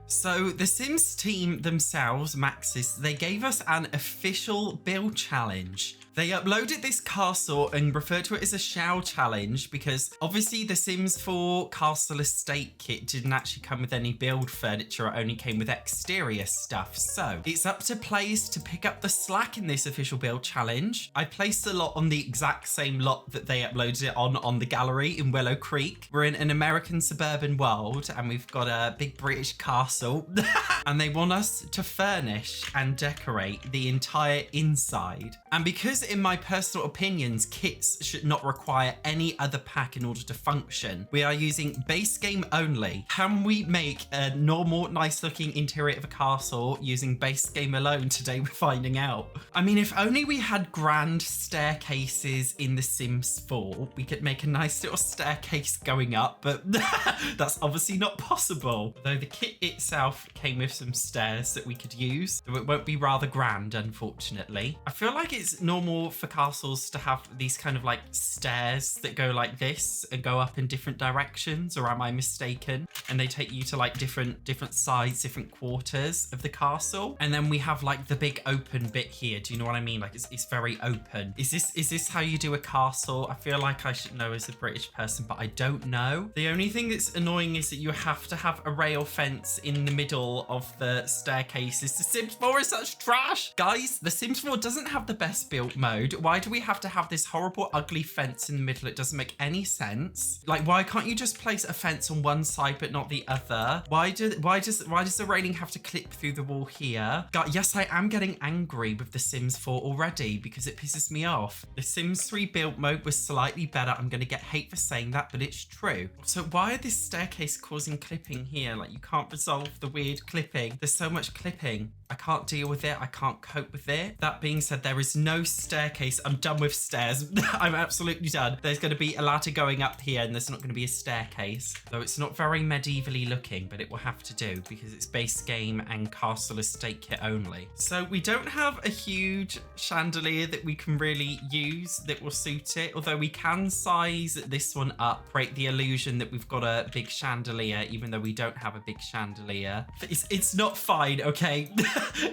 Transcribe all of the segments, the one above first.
So the Sims team themselves, Maxis, they gave us an official build challenge. They uploaded this castle and referred to it as a Shao challenge because obviously the Sims 4 Castle Estate kit didn't actually come with any build furniture, it only came with exterior stuff. So it's up to players to pick up the slack in this official build challenge. I placed the lot on the exact same lot that they uploaded it on the gallery in Willow Creek. We're in an American suburban world and we've got a big British castle and they want us to furnish and decorate the entire inside. And because in my personal opinions, kits should not require any other pack in order to function, we are using base game only. Can we make a normal, nice looking interior of a castle using base game alone? Today we're finding out. I mean, if only we had grand staircases in The Sims 4, we could make a nice little staircase going up, but that's obviously not possible. Though the kit itself came with some stairs that we could use, so it won't be rather grand, unfortunately. I feel like it's normal for castles to have these kind of like stairs that go like this and go up in different directions, or am I mistaken? And they take you to like different sides, different quarters of the castle. And then we have like the big open bit here. Do you know what I mean? Like it's very open. Is this how you do a castle? I feel like I should know as a British person, but I don't know. The only thing that's annoying is that you have to have a rail fence in the middle of the staircases. The Sims 4 is such trash. Guys, The Sims 4 doesn't have the best built mode. Why do we have to have this horrible, ugly fence in the middle? It doesn't make any sense. Like, why can't you just place a fence on one side but not the other? Why does the railing have to clip through the wall here? God, yes, I am getting angry with The Sims 4 already because it pisses me off. The Sims 3 build mode was slightly better. I'm going to get hate for saying that, but it's true. So why is this staircase causing clipping here? Like, you can't resolve the weird clipping. There's so much clipping. I can't deal with it. I can't cope with it. That being said, there is no staircase. I'm done with stairs. I'm absolutely done. There's going to be a ladder going up here and there's not going to be a staircase. Though it's not very medievally looking, but it will have to do because it's base game and Castle Estate kit only. So we don't have a huge chandelier that we can really use that will suit it. Although we can size this one up, create the illusion that we've got a big chandelier, even though we don't have a big chandelier. It's not fine, okay?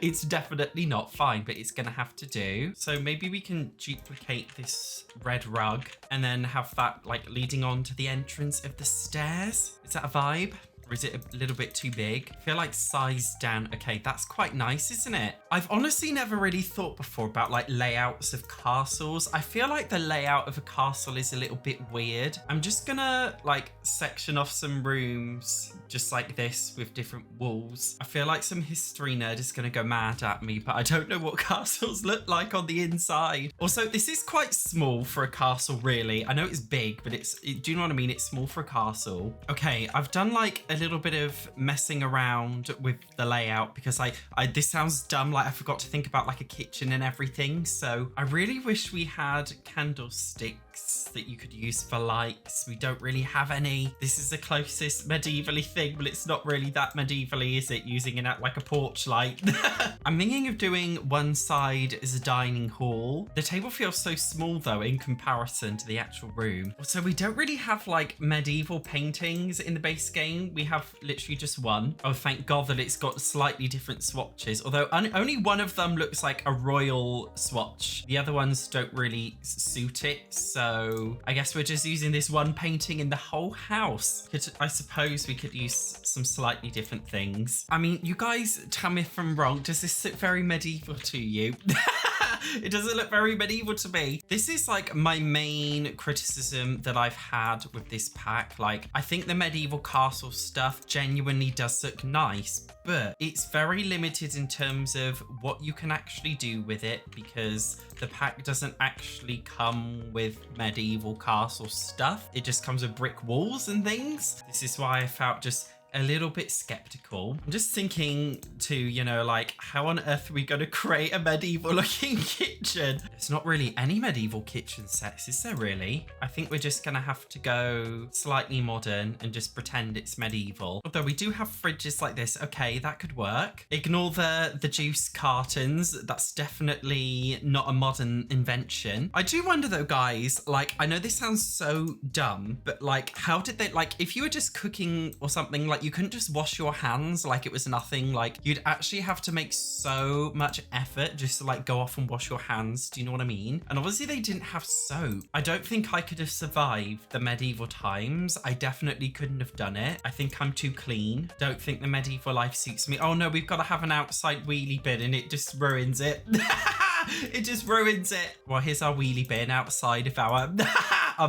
It's definitely not fine, but it's gonna have to do. So maybe we can duplicate this red rug and then have that like leading on to the entrance of the stairs. Is that a vibe? Or is it a little bit too big? I feel like size down. Okay, that's quite nice, isn't it? I've honestly never really thought before about like layouts of castles. I feel like the layout of a castle is a little bit weird. I'm just gonna like section off some rooms just like this with different walls. I feel like some history nerd is gonna go mad at me, but I don't know what castles look like on the inside. Also, this is quite small for a castle, really. I know it's big, but do you know what I mean? It's small for a castle. Okay, I've done like a little bit of messing around with the layout because this sounds dumb, like I forgot to think about like a kitchen and everything. So I really wish we had candlesticks that you could use for lights. We don't really have any. This is the closest medievally thing, but it's not really that medievally, is it? Using it like a porch light. I'm thinking of doing one side as a dining hall. The table feels so small though in comparison to the actual room. So we don't really have like medieval paintings in the base game. We have literally just one. Oh, thank God that it's got slightly different swatches. Although only one of them looks like a royal swatch. The other ones don't really suit it. So I guess we're just using this one painting in the whole house. I suppose we could use some slightly different things. I mean, you guys tell me if I'm wrong. Does this look very medieval to you? It doesn't look very medieval to me. This is like my main criticism that I've had with this pack. Like, I think the medieval castle stuff genuinely does look nice, but it's very limited in terms of what you can actually do with it because the pack doesn't actually come with medieval castle stuff. It just comes with brick walls and things. This is why I felt just a little bit skeptical. I'm just thinking to, you know, like, how on earth are we going to create a medieval looking kitchen? There's not really any medieval kitchen sets, is there really? I think we're just going to have to go slightly modern and just pretend it's medieval. Although we do have fridges like this. Okay, that could work. Ignore the juice cartons. That's definitely not a modern invention. I do wonder though, guys, like, I know this sounds so dumb, but like, how did they, like, if you were just cooking or something, like like you couldn't just wash your hands like it was nothing. Like you'd actually have to make so much effort just to like go off and wash your hands. Do you know what I mean? And obviously they didn't have soap. I don't think I could have survived the medieval times. I definitely couldn't have done it. I think I'm too clean. Don't think the medieval life suits me. Oh no, we've got to have an outside wheelie bin and it just ruins it. It just ruins it. Well, here's our wheelie bin outside of our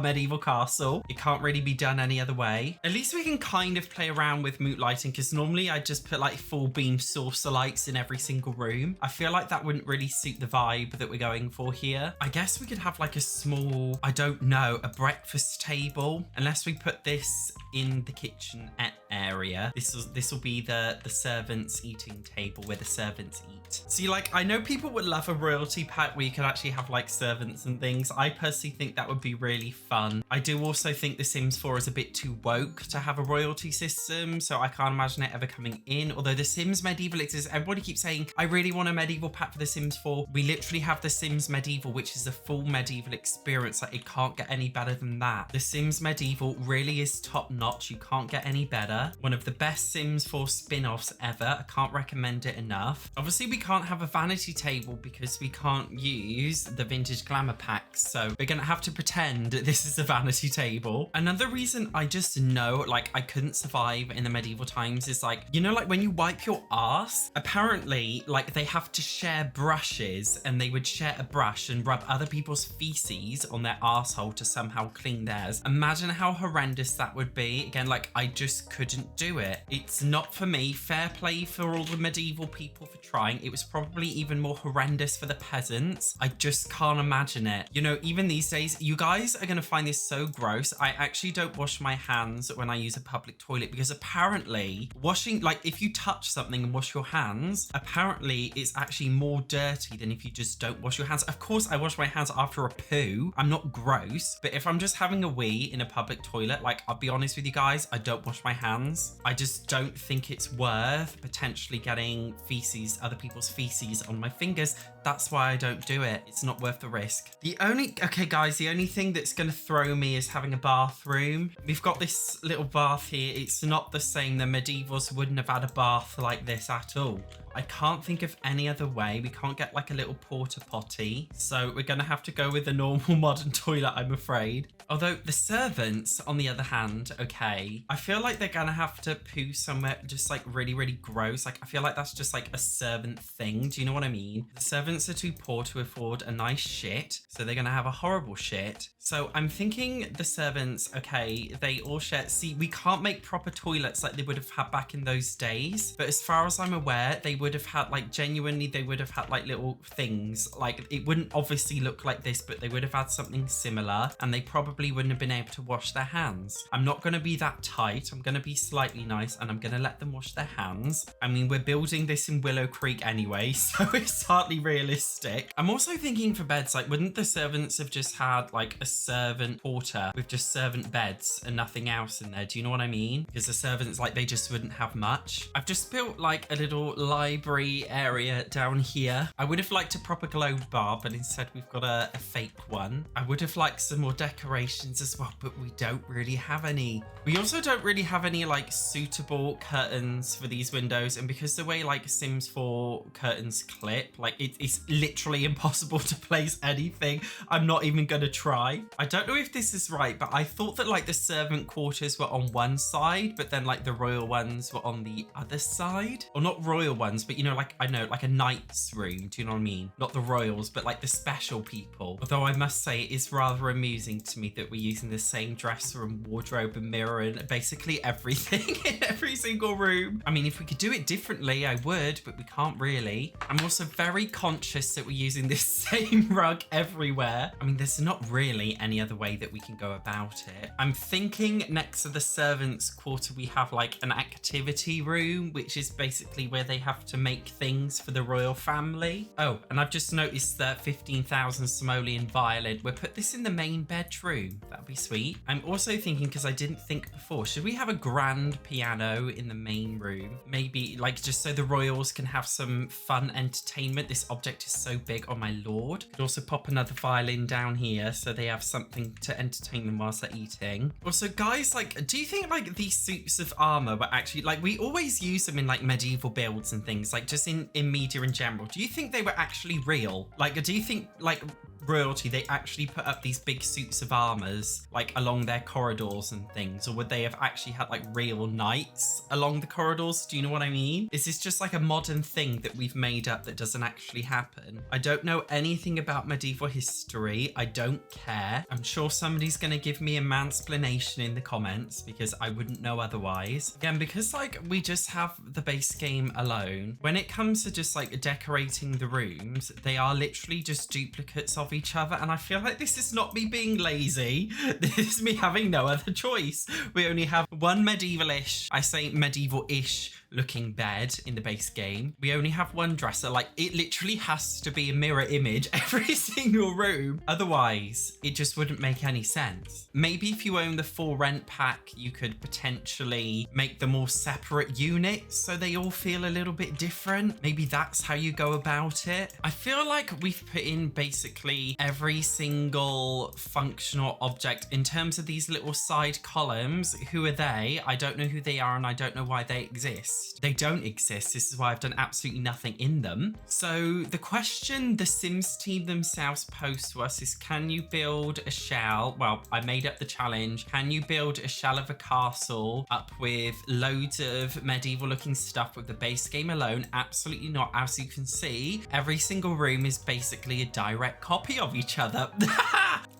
medieval castle. It can't really be done any other way. At least we can kind of play around with mood lighting, because normally I just put like full beam saucer lights in every single room. I feel like that wouldn't really suit the vibe that we're going for here. I guess we could have like a small, I don't know, a breakfast table, unless we put this in the kitchen area. This will be the servants eating table where the servants eat. See, like, I know people would love a royalty pack where you could actually have like servants and things. I personally think that would be really fun. I do also think The Sims 4 is a bit too woke to have a royalty system, so I can't imagine it ever coming in. Although The Sims Medieval exists, everybody keeps saying, I really want a medieval pack for The Sims 4. We literally have The Sims Medieval, which is a full medieval experience. Like, it can't get any better than that. The Sims Medieval really is top notch. You can't get any better. One of the best Sims 4 spin-offs ever. I can't recommend it enough. Obviously, we can't have a vanity table because we can't use the vintage glamour packs, so we're gonna have to pretend this is a vanity table. Another reason I just know like I couldn't survive in the medieval times is like, you know, like when you wipe your ass, apparently like they have to share brushes, and they would share a brush and rub other people's feces on their asshole to somehow clean theirs. Imagine how horrendous that would be. Again, like I just couldn't do it. It's not for me. Fair play for all the medieval people for trying. It was probably even more horrendous for the peasants. I just can't imagine it. You know, even these days, you guys are going to find this so gross. I actually don't wash my hands when I use a public toilet, because apparently washing, like if you touch something and wash your hands, apparently it's actually more dirty than if you just don't wash your hands. Of course, I wash my hands after a poo. I'm not gross, but if I'm just having a wee in a public toilet, like I'll be honest with you guys, I don't wash my hands. I just don't think it's worth potentially getting feces, other people's feces on my fingers. That's why I don't do it. It's not worth the risk. Okay guys, the only thing that's gonna throw me is having a bathroom. We've got this little bath here. It's not the same. The medievals wouldn't have had a bath like this at all. I can't think of any other way. We can't get like a little porta potty. So we're gonna have to go with a normal modern toilet, I'm afraid. Although the servants, on the other hand, okay, I feel like they're gonna have to poo somewhere just like really, really gross. Like I feel like that's just like a servant thing. Do you know what I mean? The servants are too poor to afford a nice shit, so they're gonna have a horrible shit. So I'm thinking the servants, okay, they all share. See, we can't make proper toilets like they would have had back in those days. But as far as I'm aware, they would have had like, genuinely, they would have had like little things. Like it wouldn't obviously look like this, but they would have had something similar, and they probably wouldn't have been able to wash their hands. I'm not going to be that tight. I'm going to be slightly nice, and I'm going to let them wash their hands. I mean, we're building this in Willow Creek anyway, so it's hardly realistic. I'm also thinking for beds, like wouldn't the servants have just had like a servant porter with just servant beds and nothing else in there? Do you know what I mean? Because the servants, like, they just wouldn't have much. I've just built like a little library area down here. I would have liked a proper globe bar, but instead we've got a fake one. I would have liked some more decorations as well, but we don't really have any. We also don't really have any like suitable curtains for these windows, and because the way like Sims 4 curtains clip, like it's literally impossible to place anything. I'm not even gonna try. I don't know if this is right, but I thought that like the servant quarters were on one side, but then like the royal ones were on the other side. Or not royal ones, but you know, like, I know, like a knight's room. Do you know what I mean? Not the royals, but like the special people. Although I must say it is rather amusing to me that we're using the same dresser and wardrobe and mirror and basically everything in every single room. I mean, if we could do it differently, I would, but we can't really. I'm also very conscious that we're using this same rug everywhere. I mean, there's not really any other way that we can go about it. I'm thinking next to the servants' quarter, we have like an activity room, which is basically where they have to make things for the royal family. Oh, and I've just noticed that 15,000 simoleon violin. We'll put this in the main bedroom. That'd be sweet. I'm also thinking, because I didn't think before, should we have a grand piano in the main room? Maybe like just so the royals can have some fun entertainment. This object is so big, oh my lord. Could also pop another violin down here so they have something to entertain them whilst they're eating. Also, guys, like, do you think like these suits of armor were actually, like, we always use them in like medieval builds and things, like just in media in general. Do you think they were actually real? Like, do you think like royalty, they actually put up these big suits of armors like along their corridors and things, or would they have actually had like real knights along the corridors? Do you know what I mean? Is this just like a modern thing that we've made up that doesn't actually happen? I don't know anything about medieval history. I don't care. I'm sure somebody's gonna give me a mansplaination in the comments because I wouldn't know otherwise. Again, because like we just have the base game alone, when it comes to just like decorating the rooms, they are literally just duplicates of each other, and I feel like this is not me being lazy. This is me having no other choice. We only have one medieval-ish, I say medieval-ish looking bed in the base game. We only have one dresser. Like, it literally has to be a mirror image every single room, otherwise it just wouldn't make any sense. Maybe if you own the full rent pack, you could potentially make them all separate units so they all feel a little bit different. Maybe that's how you go about it. I feel like we've put in basically every single functional object in terms of these little side columns. Who are they? I don't know who they are, and I don't know why they exist. They don't exist. This is why I've done absolutely nothing in them. So the question the Sims team themselves pose to us is, can you build a shell? Well, I made up the challenge. Can you build a shell of a castle up with loads of medieval looking stuff with the base game alone? Absolutely not. As you can see, every single room is basically a direct copy of each other.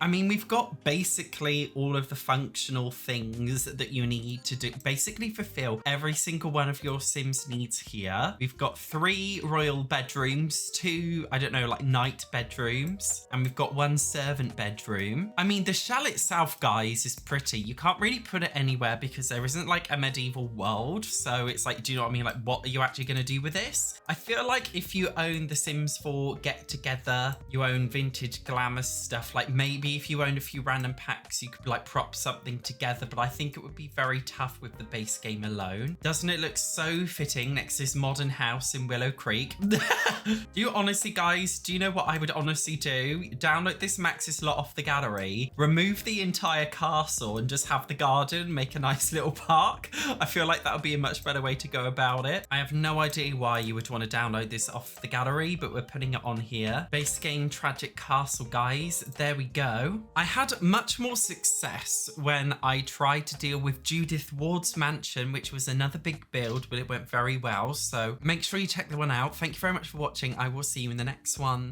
I mean, we've got basically all of the functional things that you need to do, basically fulfill every single one of your Sims needs here. We've got 3 royal bedrooms, 2, I don't know, like night bedrooms, and we've got 1 servant bedroom. I mean, the shell itself, guys, is pretty. You can't really put it anywhere because there isn't like a medieval world. So it's like, do you know what I mean? Like, what are you actually going to do with this? I feel like if you own the Sims 4 Get Together, you own vintage glamour stuff, like maybe if you own a few random packs, you could like prop something together, but I think it would be very tough with the base game alone. Doesn't it look so fitting next to this modern house in Willow Creek? Do you honestly, guys, do you know what I would honestly do? Download this Maxis lot off the gallery, remove the entire castle and just have the garden, make a nice little park. I feel like that would be a much better way to go about it. I have no idea why you would want to download this off the gallery, but we're putting it on here. Base game Tragic Castle, guys. There we go. I had much more success when I tried to deal with Judith Ward's mansion, which was another big build, but it went very well. So make sure you check that one out. Thank you very much for watching. I will see you in the next one.